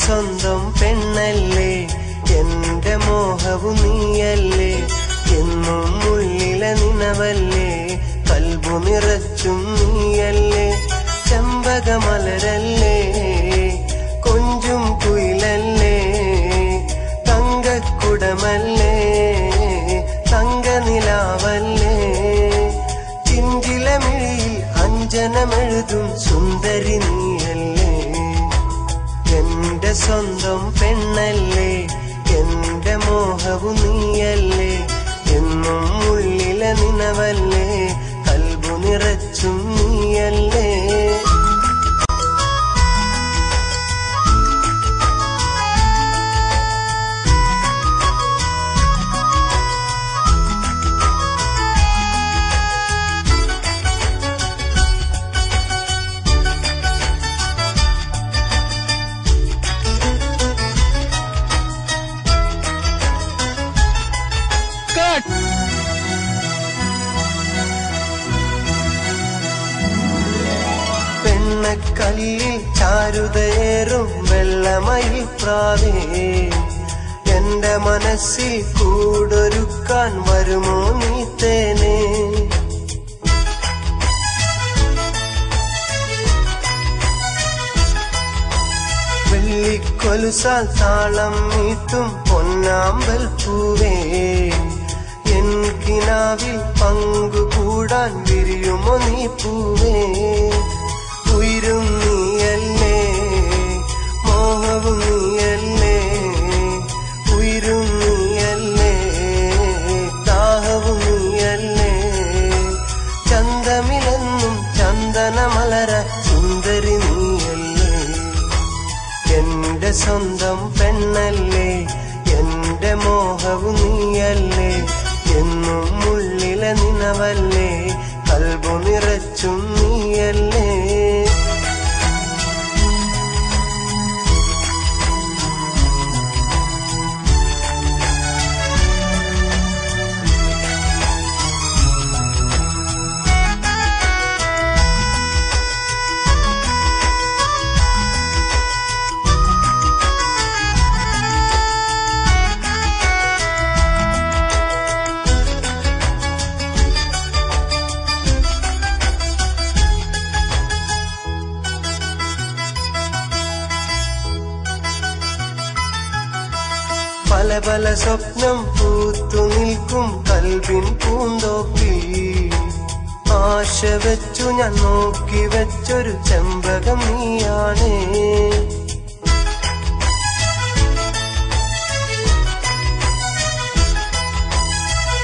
സ്വന്തം പെണ്ണല്ലേ, എന്റെ മോഹവും നീയല്ലേ, എന്നും ഉള്ളിലെ നിനവല്ലേ, കൽബു നിറച്ചും നീയല്ലേ, ചെമ്പകമലരല്ലേ, കൊഞ്ചും കുയിലല്ലേ, തങ്കക്കുടമല്ലേ, തങ്കനിലാവല്ലേ, ചിഞ്ചിലമിഴിയിൽ അഞ്ജനമെഴുതും സുന്ദരി നീയല്ലേ, എന്റെ സ്വന്തം പെണ്ണല്ലേ, എന്റെ മോഹവും നീയല്ലേ, എന്നും ഉള്ളിലെ നിനവല്ലേ, കൽബു നിറച്ചും നീയല്ലേ. പെണ്ണക്കല്ലിൽ ചാരുതയേറും വെള്ളമയിൽ പ്രാവേ, എന്റെ മനസ്സിൽ കൂടൊരുക്കാൻ വരുമോ നീ തേനേ, വെള്ളിക്കൊലുസാൽ താളം മീട്ടും പൊന്നാമ്പൽ പൂവേ, എൻ കിനാവിൽ പങ്കുകൂടാൻ വിരിയുമോ നീ പൂവേ, ഉയരും നീയല്ലേ, മോഹവും നീയല്ലേ, ഉയരും നീയല്ലേ, ദാഹവും നീയല്ലേ, ചന്തമിലെന്നും ചന്ദനമലര സുന്ദരി നീയല്ലേ, എന്റെ സ്വന്തം പെണ്ണല്ലേ, എന്റെ മോഹവും നീയല്ലേ, എന്നും ഉള്ളിലെ നിനവല്ലേ, കൽബു നിറച്ചും നീയല്ലേ. പല പല സ്വപ്നം പൂത്തു നിൽക്കും കൽബിൻ പൂന്തോപ്പിൽ, ആശ വെച്ചു ഞാൻ നോക്കി വെച്ചൊരു ചെമ്പകം നീയാണേ,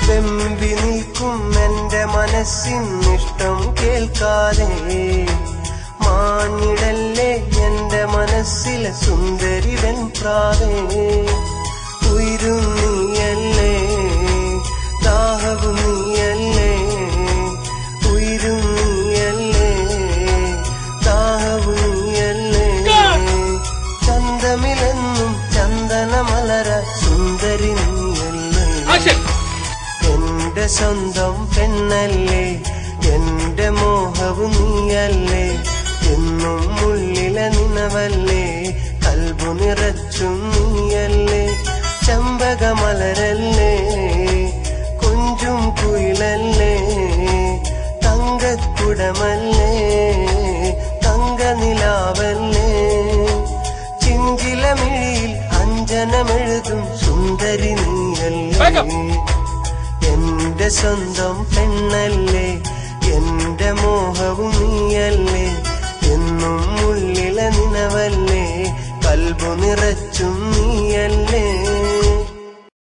വെമ്പി നിൽക്കും എന്റെ മനസ്സിനിഷ്ടം കേൾക്കാതെ, മാഞ്ഞിടല്ലേ എന്റെ മനസ്സിലെ സുന്ദരി വെൺപ്രാവേ, ഉയരും നീയല്ലേ, ദാഹവും നീയല്ലേ, ഉയരും നീയല്ലേ, ദാഹവും നീയല്ലേ, ചന്തമിലെന്നും ചന്ദനമലര സുന്ദരി നീയല്ലേ, എന്റെ സ്വന്തം പെണ്ണല്ലേ, എന്റെ മോഹവും നീയല്ലേ, എന്നും ഉള്ളിലെ നിനവല്ലേ, കൽബു നിറച്ചും നീയല്ലേ, ചെമ്പകമലരല്ലേ, കൊഞ്ചും കുയിലല്ലേ, തങ്കക്കുടമല്ലേ, തങ്കനിലാവല്ലേ, ചിഞ്ചിലമിഴിയിൽ അഞ്ജനമെഴുതും സുന്ദരി നീയല്ലേ, എന്റെ സ്വന്തം പെണ്ണല്ലേ, എന്റെ മോഹവും നീയല്ലേ, എന്നും ഉള്ളിലെ നിനവല്ലേ, കൽബു നിറച്ചും നീ